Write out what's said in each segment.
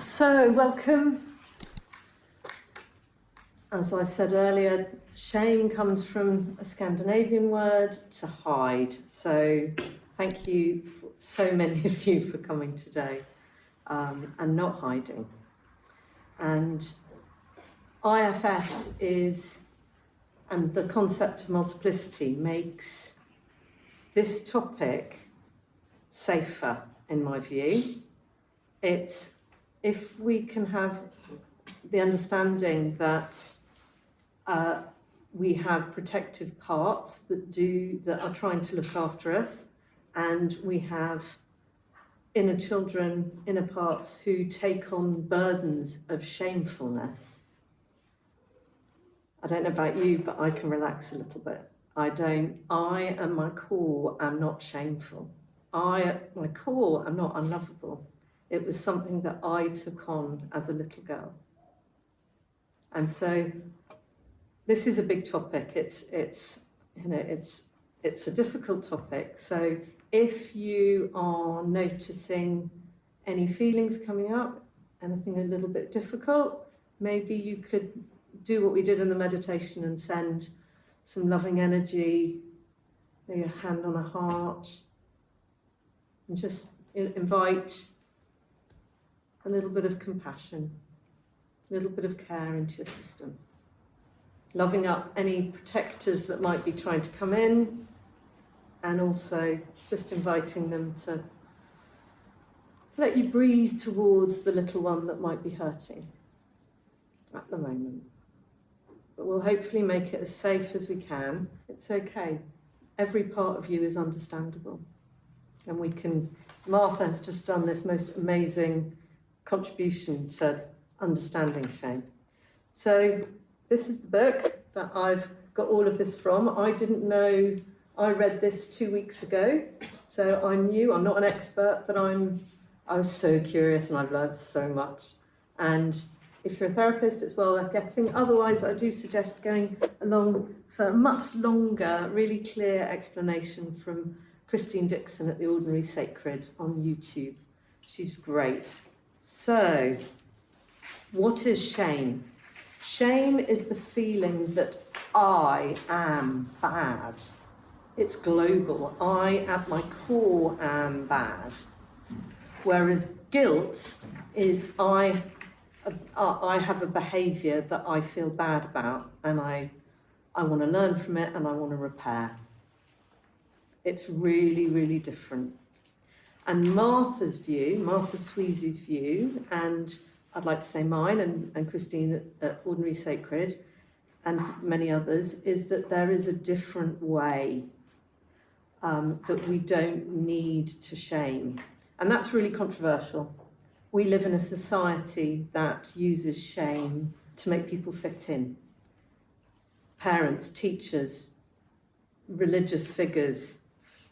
So welcome. As I said earlier, shame comes from a Scandinavian word, to hide. So thank you, so many of you, for coming today and not hiding. And IFS and the concept of multiplicity makes this topic safer, in my view. It's if we can have the understanding that we have protective parts that are trying to look after us, and we have inner children, inner parts who take on burdens of shamefulness. I don't know about you, but I can relax a little bit. I at my core am not shameful. At my core am not unlovable. It was something that I took on as a little girl. And so this is a big topic. It's a difficult topic. So if you are noticing any feelings coming up, anything a little bit difficult, maybe you could do what we did in the meditation and send some loving energy, maybe a hand on a heart, and just invite a little bit of compassion, a little bit of care into your system. Loving up any protectors that might be trying to come in, and also just inviting them to let you breathe towards the little one that might be hurting at the moment. But we'll hopefully make it as safe as we can. It's okay. Every part of you is understandable. And Martha has just done this most amazing contribution to understanding shame. So this is the book that I've got all of this from. I didn't know, I read this 2 weeks ago, so I'm new, I'm not an expert, but I was so curious and I've learned so much. And if you're a therapist, it's well worth getting. Otherwise, I do suggest going along for a much longer, really clear explanation from Christine Dixon at The Ordinary Sacred on YouTube. She's great. So, what is shame? Shame is the feeling that I am bad. It's global. I, at my core, am bad. Whereas guilt is I have a behaviour that I feel bad about, and I want to learn from it and I want to repair. It's really, really different. And Martha Sweezy's view, and I'd like to say mine and Christine at Ordinary Sacred and many others, is that there is a different way that we don't need to shame. And that's really controversial. We live in a society that uses shame to make people fit in. Parents, teachers, religious figures,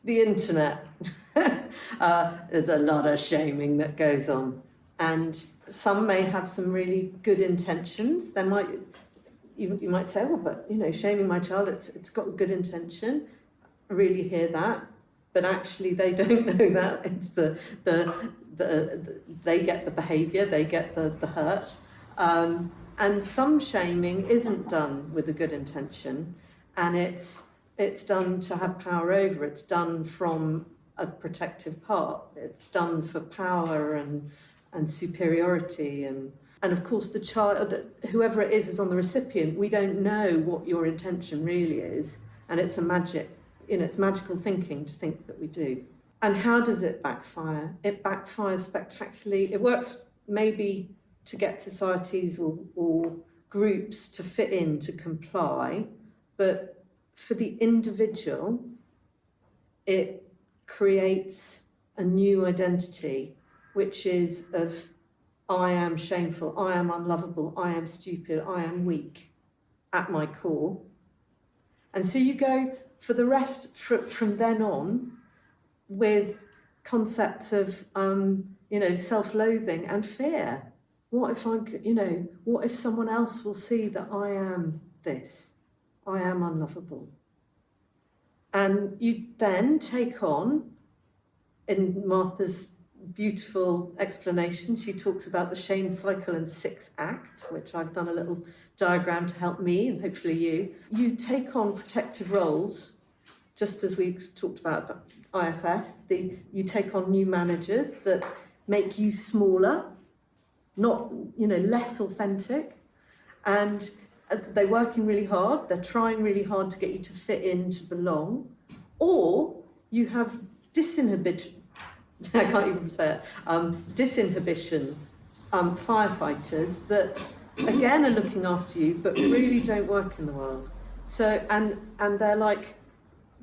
the internet. There's a lot of shaming that goes on. And some may have some really good intentions. You might say, well, but shaming my child, it's got good intention. I really hear that. But actually they don't know that. It's they get the behaviour, they get the hurt. And some shaming isn't done with a good intention, and it's done to have power over. It's done from a protective part. It's done for power and superiority, and of course the child, whoever it is on the recipient, we don't know what your intention really is, and it's it's magical thinking to think that we do. And how does it backfire? It backfires spectacularly. It works maybe to get societies or groups to fit in, to comply, but for the individual, it creates a new identity, which is of I am shameful, I am unlovable, I am stupid, I am weak at my core. And so you go for the rest from then on with concepts of self-loathing and fear. What if someone else will see that I am this? I am unlovable. And you then take on, in Martha's beautiful explanation. She talks about the shame cycle in 6 acts, which I've done a little diagram to help me and hopefully you. You take on protective roles, just as we talked about IFS. You take on new managers that make you smaller, not, less authentic, and they're working really hard. They're trying really hard to get you to fit in, to belong, or you have disinhibition. I can't even say it. Disinhibition firefighters that again are looking after you, but really don't work in the world. So and they're like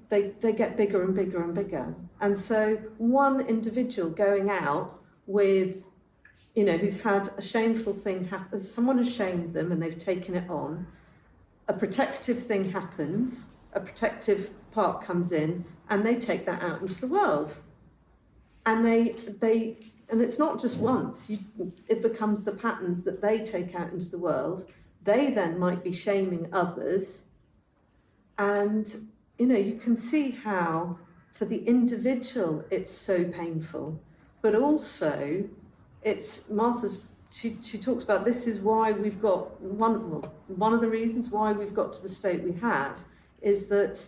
they get bigger and bigger and bigger. And so one individual going out with, who's had a shameful thing happen, someone has shamed them and they've taken it on. A protective thing happens. A protective part comes in, and they take that out into the world. And and it's not just once, it becomes the patterns that they take out into the world. They then might be shaming others. And, you can see how for the individual it's so painful. But also, she talks about this is why we've got, one of the reasons why we've got to the state we have is that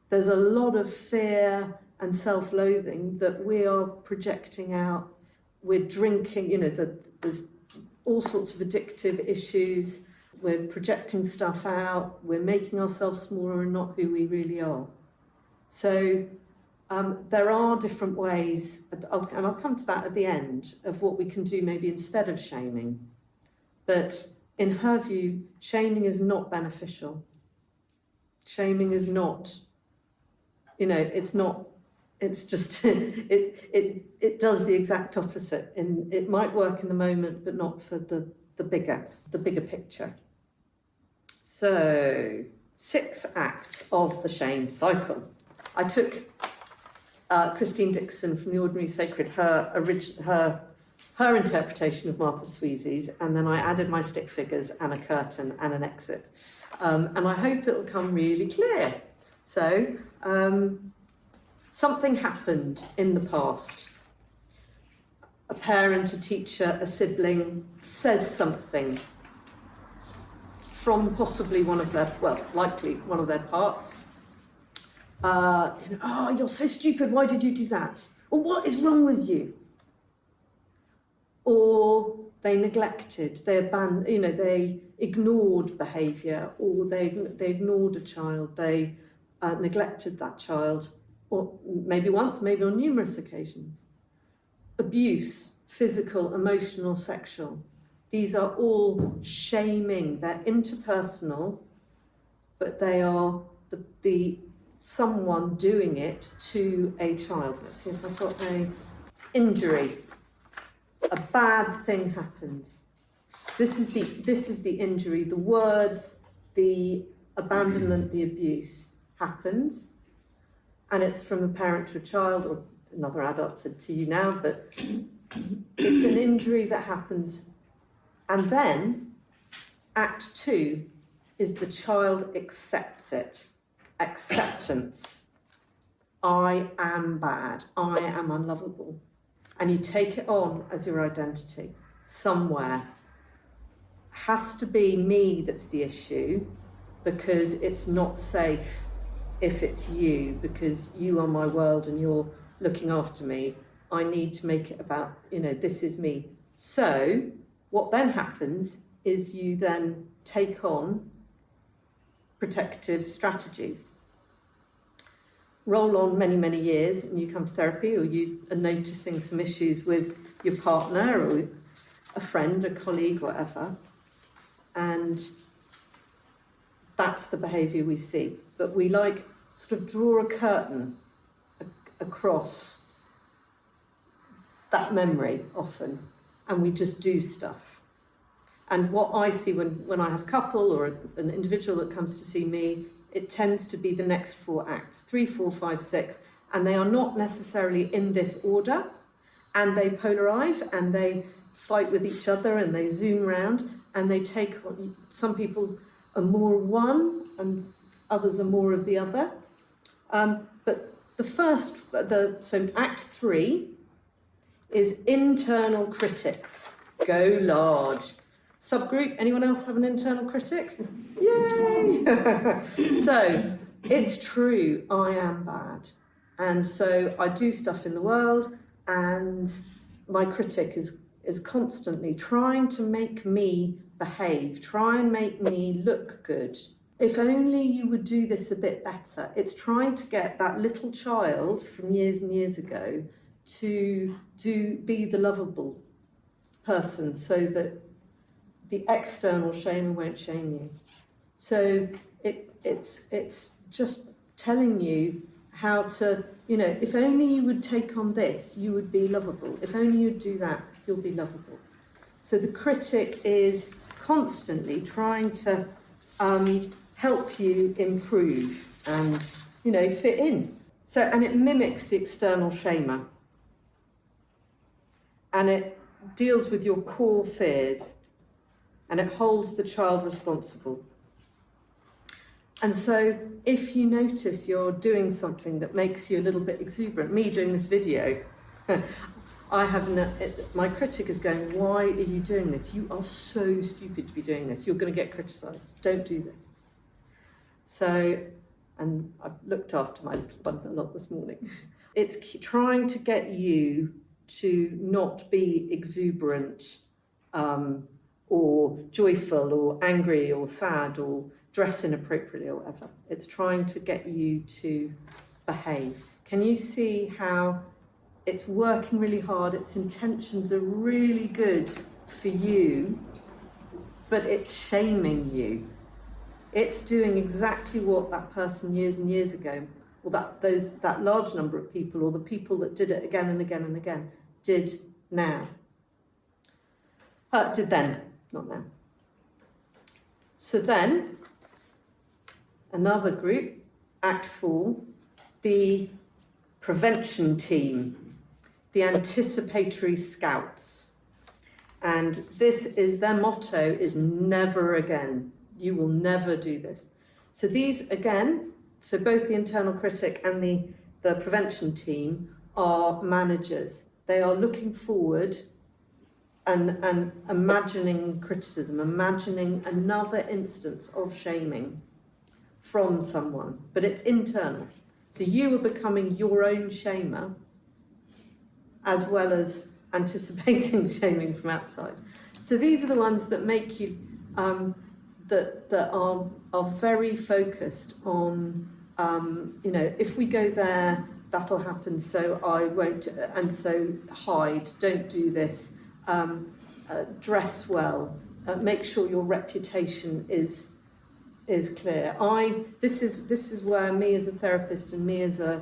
there's a lot of fear and self-loathing that we are projecting out. We're drinking, there's all sorts of addictive issues. We're projecting stuff out. We're making ourselves smaller and not who we really are. So there are different ways, and I'll come to that at the end, of what we can do maybe instead of shaming. But in her view, shaming is not beneficial. Shaming is not, it's not. It's just, it does the exact opposite. And it might work in the moment, but not for the bigger picture. So, 6 acts of the shame cycle. I took Christine Dixon from The Ordinary Sacred, her interpretation of Martha Sweezy's, and then I added my stick figures and a curtain and an exit. And I hope it'll come really clear. So, something happened in the past. A parent, a teacher, a sibling says something from possibly likely one of their parts. Oh, you're so stupid, why did you do that? Or what is wrong with you? Or they neglected, they abandoned, they ignored behaviour, or they ignored a child, they neglected that child. Or maybe once, maybe on numerous occasions. Abuse, physical, emotional, sexual. These are all shaming. They're interpersonal, but they are the someone doing it to a child. Let's see if I've got an injury. A bad thing happens. This is the injury. The words, the abandonment, the abuse happens. And it's from a parent to a child, or another adult to you now, but it's an injury that happens. And then Act 2 is the child accepts it. Acceptance. I am bad. I am unlovable. And you take it on as your identity somewhere. Has to be me that's the issue, because it's not safe if it's you, because you are my world and you're looking after me. I need to make it about, this is me. So what then happens is you then take on protective strategies. Roll on many, many years and you come to therapy, or you are noticing some issues with your partner or a friend, a colleague, whatever. And that's the behaviour we see. But we sort of draw a curtain across that memory often, and we just do stuff. And what I see when I have a couple or an individual that comes to see me, it tends to be the next 4 acts, 3, 4, 5, 6, and they are not necessarily in this order, and they polarize and they fight with each other and they zoom round and they take, some people are more of one and others are more of the other. But so Act 3 is internal critics. Go large. Subgroup, anyone else have an internal critic? Yay! So, it's true, I am bad. And so I do stuff in the world, and my critic is constantly trying to make me behave, try and make me look good. If only you would do this a bit better. It's trying to get that little child from years and years ago to be the lovable person so that the external shamer won't shame you. So it's just telling you how to, if only you would take on this, you would be lovable. If only you'd do that, you'll be lovable. So the critic is constantly trying to help you improve and, fit in. So, and it mimics the external shamer. And it deals with your core fears. And it holds the child responsible. And so if you notice you're doing something that makes you a little bit exuberant, me doing this video, my critic is going, why are you doing this? You are so stupid to be doing this. You're going to get criticised. Don't do this. So, and I've looked after my little one a lot this morning. It's trying to get you to not be exuberant, or joyful or angry or sad or dress inappropriately or whatever. It's trying to get you to behave. Can you see how it's working really hard, its intentions are really good for you, but it's shaming you. It's doing exactly what that person years and years ago, or that large number of people, or the people that did it again and again and again, did now. Did then. Not now. So then, another group, Act 4, the prevention team, the anticipatory scouts. And their motto is never again. You will never do this. So these, again, so both the internal critic and the prevention team are managers. They are looking forward and imagining criticism, imagining another instance of shaming from someone, but it's internal. So you are becoming your own shamer as well as anticipating shaming from outside. So these are the ones that make you, that are very focused on, if we go there, that'll happen, so I won't, and so hide, don't do this. Dress well, make sure your reputation is clear. This is where me as a therapist and me as I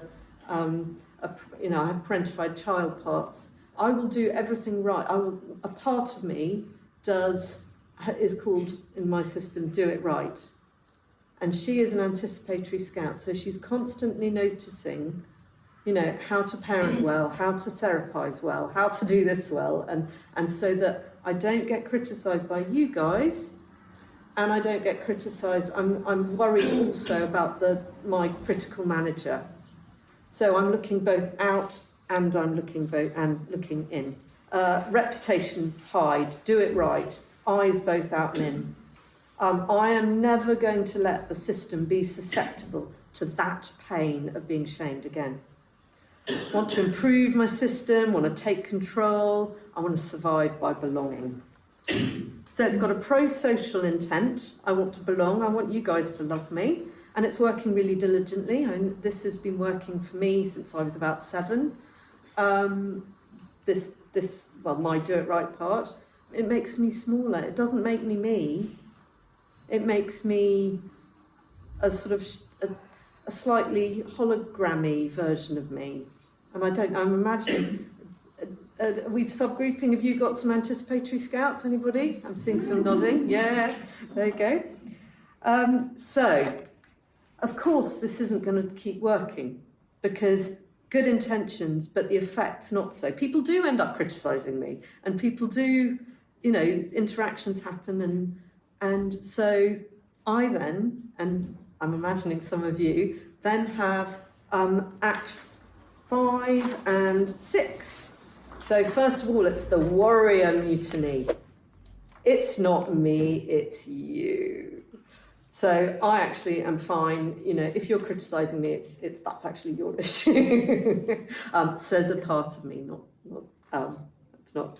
have parentified child parts. I will do everything right. A part of me is called in my system Do It Right, and she is an anticipatory scout, so she's constantly noticing how to parent well, how to therapize well, how to do this well, and so that I don't get criticised by you guys, and I don't get criticised. I'm worried also about my critical manager. So I'm looking both out and I'm looking looking in. Reputation, hide, do it right, eyes both out and in. I am never going to let the system be susceptible to that pain of being shamed again. Want to improve my system, want to take control, I want to survive by belonging. So it's got a pro-social intent. I want to belong, I want you guys to love me, and it's working really diligently. And this has been working for me since I was about 7. My Do It Right part, it makes me smaller. It doesn't make me. It makes me a sort of a slightly hologrammy version of me. And I'm imagining, we've subgrouping, have you got some anticipatory scouts, anybody? I'm seeing some nodding, yeah, there you go. So, of course, this isn't going to keep working, because good intentions, but the effect's not so. People do end up criticising me, and people do, interactions happen, and so I then, and I'm imagining some of you, then have Act 5 and 6. So first of all, it's the warrior mutiny. It's not me, it's you. So I actually am fine, if you're criticising me, that's actually your issue. Says a part of me, it's not.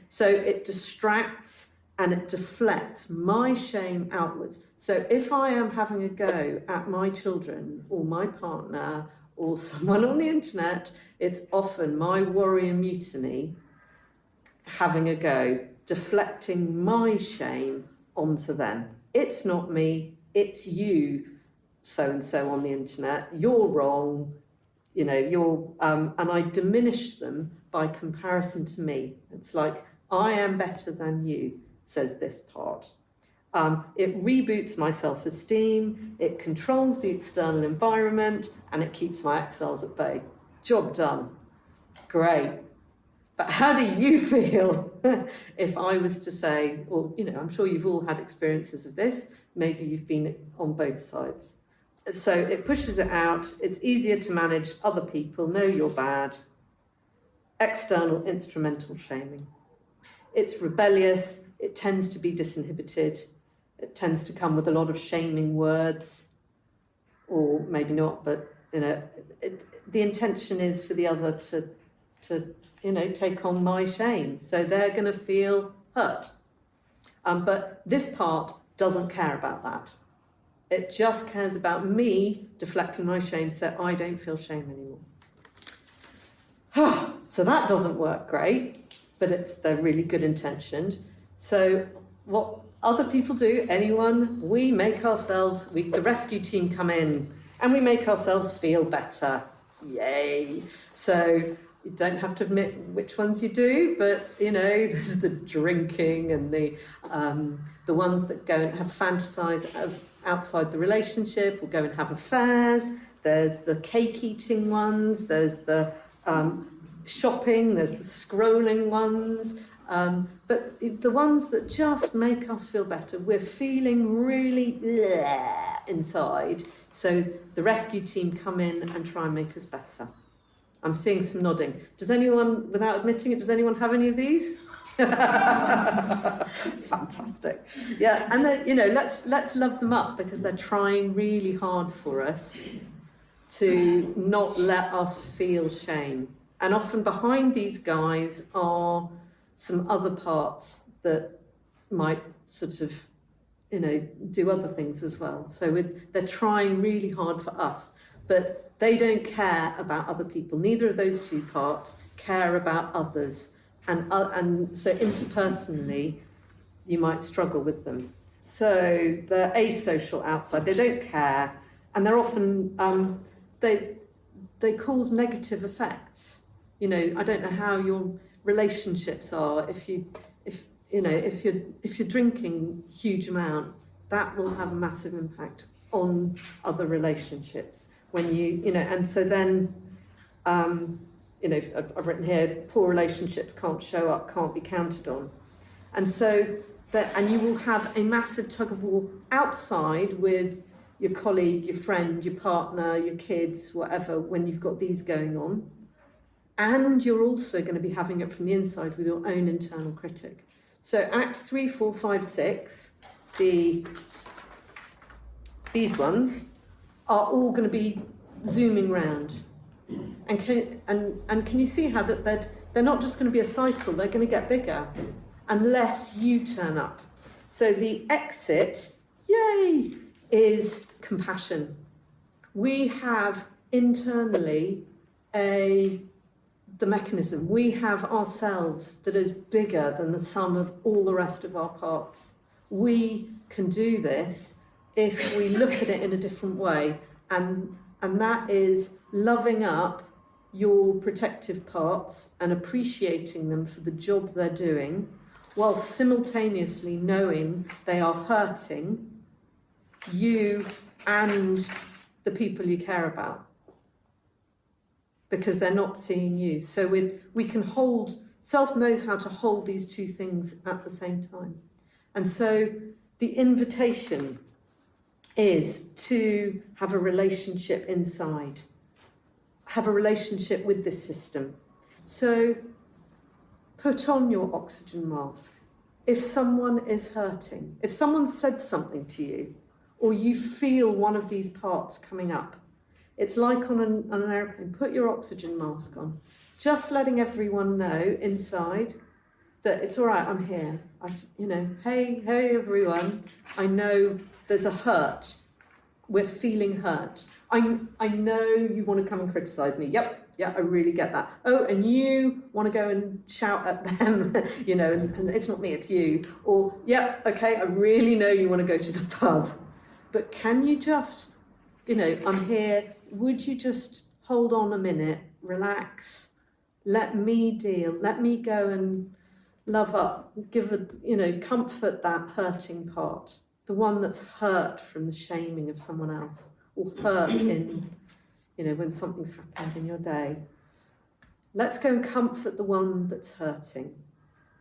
So it distracts and it deflects my shame outwards. So if I am having a go at my children or my partner or someone on the internet, it's often my warrior mutiny having a go, deflecting my shame onto them. It's not me, it's you, so-and-so on the internet, you're wrong, and I diminish them by comparison to me. It's like, I am better than you, says this part. It reboots my self-esteem, it controls the external environment, and it keeps my exiles at bay. Job done. Great. But how do you feel if I was to say, or, I'm sure you've all had experiences of this, maybe you've been on both sides. So it pushes it out, it's easier to manage other people, know you're bad. External instrumental shaming. It's rebellious, it tends to be disinhibited, it tends to come with a lot of shaming words, or maybe not, but, the intention is for the other to take on my shame. So they're going to feel hurt. But this part doesn't care about that. It just cares about me deflecting my shame so I don't feel shame anymore. So that doesn't work great, but they're really good intentioned. So what other people do, we make ourselves, the rescue team come in and we make ourselves feel better. Yay. So you don't have to admit which ones you do, but there's the drinking and the ones that go and have fantasize outside the relationship, or go and have affairs. There's the cake eating ones. There's the shopping. There's the scrolling ones. But the ones that just make us feel better, we're feeling really inside. So the rescue team come in and try and make us better. I'm seeing some nodding. Does anyone, without admitting it, does anyone have any of these? Fantastic. Yeah, and then, let's love them up, because they're trying really hard for us to not let us feel shame. And often behind these guys are some other parts that might sort of, do other things as well. So they're trying really hard for us, but they don't care about other people. Neither of those two parts care about others. And so interpersonally, you might struggle with them. So they're asocial outside, they don't care, and they're often, they cause negative effects. I don't know how your relationships are. If you're drinking a huge amount, that will have a massive impact on other relationships. When and so then, I've written here, poor relationships can't show up, can't be counted on. And so, and you will have a massive tug of war outside with your colleague, your friend, your partner, your kids, whatever, when you've got these going on. And you're also going to be having it from the inside with your own internal critic. So Act 3, 4, 5, 6, these ones are all going to be zooming round. And can you see how that they're not just going to be a cycle, they're going to get bigger unless you turn up. So the exit, yay, is compassion. We have internally the mechanism. We have ourselves that is bigger than the sum of all the rest of our parts. We can do this if we look at it in a different way, and that is loving up your protective parts and appreciating them for the job they're doing, while simultaneously knowing they are hurting you and the people you care about, because they're not seeing you. So we can hold, self knows how to hold these two things at the same time. And so the invitation is to have a relationship inside, have a relationship with this system. So put on your oxygen mask. If someone is hurting, if someone said something to you, or you feel one of these parts coming up, it's like on an airplane, put your oxygen mask on. Just letting everyone know inside that it's all right, I'm here. Hey everyone, I know there's a hurt. We're feeling hurt. I know you want to come and criticise me. Yep, yeah, I really get that. Oh, and you want to go and shout at them, and it's not me, it's you. Or, yeah, okay, I really know you want to go to the pub. But can you just, I'm here. Would you just hold on a minute, relax, let me deal, let me go and love up, comfort that hurting part, the one that's hurt from the shaming of someone else, or hurt in, when something's happened in your day. Let's go and comfort the one that's hurting.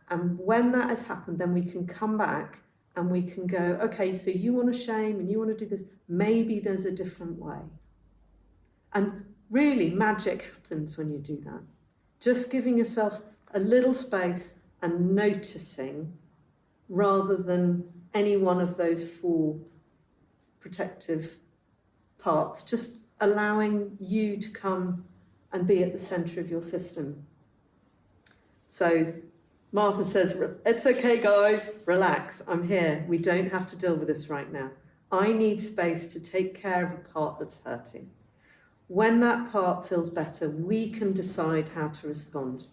And when that has happened, then we can come back and we can go, okay, so you want to shame and you want to do this, maybe there's a different way. And really, magic happens when you do that. Just giving yourself a little space and noticing, rather than any one of those 4 protective parts, just allowing you to come and be at the centre of your system. So Martha says, it's okay guys, relax, I'm here. We don't have to deal with this right now. I need space to take care of a part that's hurting. When that part feels better, we can decide how to respond.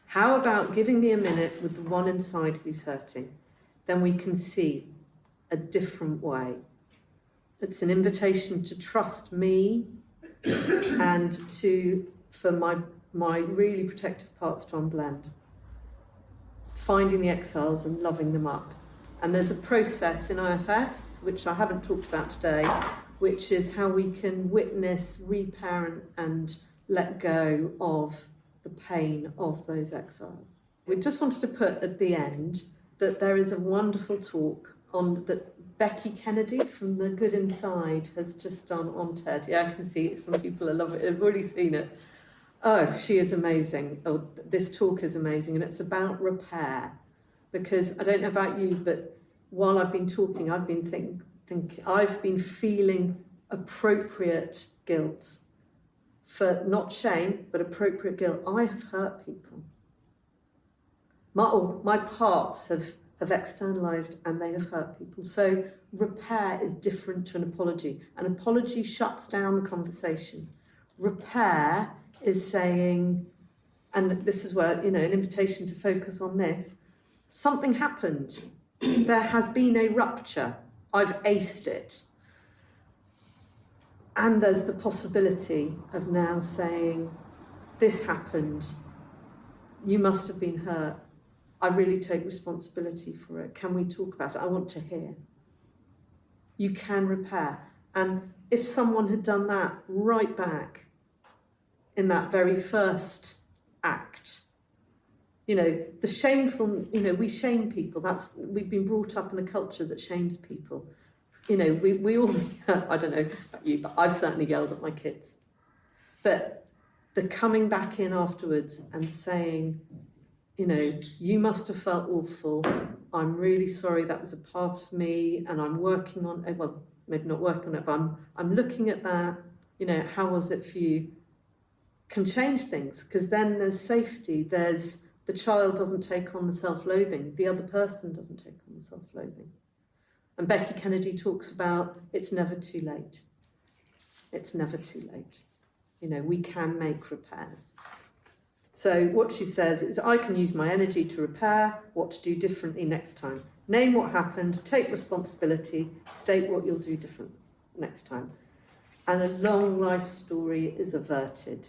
How about giving me a minute with the one inside who's hurting? Then we can see a different way. It's an invitation to trust me and for my really protective parts to unblend. Finding the exiles and loving them up. And there's a process in IFS, which I haven't talked about today, which is how we can witness, reparent and let go of the pain of those exiles. We just wanted to put at the end that there is a wonderful talk that Becky Kennedy from The Good Inside has just done on TED. Yeah, I can see it. Some people love it. I've already seen it. Oh, she is amazing. Oh, this talk is amazing. And it's about repair. Because I don't know about you, but while I've been talking, I've been I've been feeling appropriate guilt. For not shame, but appropriate guilt. I have hurt people. My parts have externalised and they have hurt people. So repair is different to an apology. An apology shuts down the conversation. Repair is saying, and this is where, an invitation to focus on this, something happened. There has been a rupture. I've aced it. And there's the possibility of now saying, this happened. You must have been hurt. I really take responsibility for it. Can we talk about it? I want to hear. You can repair. And if someone had done that right back in that very first act, the shameful, we shame people. We've been brought up in a culture that shames people. We all, I don't know about you, but I've certainly yelled at my kids. But the coming back in afterwards and saying, you must have felt awful. I'm really sorry, that was a part of me and I'm working on it. Well, maybe not working on it, but I'm looking at that. How was it for you? Can change things, because then there's safety. There's the child doesn't take on the self-loathing. The other person doesn't take on the self-loathing. And Becky Kennedy talks about it's never too late. It's never too late. We can make repairs. So what she says is, I can use my energy to repair, what to do differently next time. Name what happened, take responsibility, state what you'll do different next time. And a long life story is averted.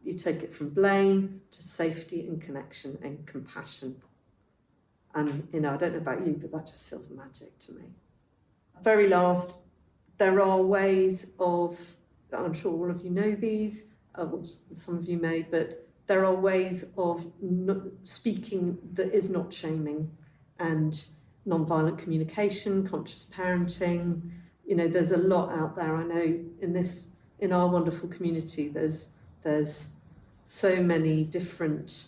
You take it from blame to safety and connection and compassion. And, I don't know about you, but that just feels magic to me. Very last, there are ways of, I'm sure all of you know these, some of you may, but there are ways of speaking that is not shaming, and non-violent communication, conscious parenting. There's a lot out there. I know in our wonderful community, there's so many different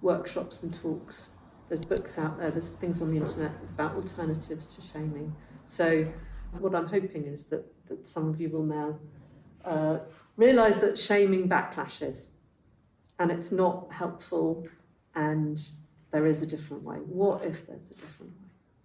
workshops and talks. There's books out there, there's things on the internet about alternatives to shaming. So what I'm hoping is that some of you will now realise that shaming backlashes, and it's not helpful, and there is a different way. What if there's a different way?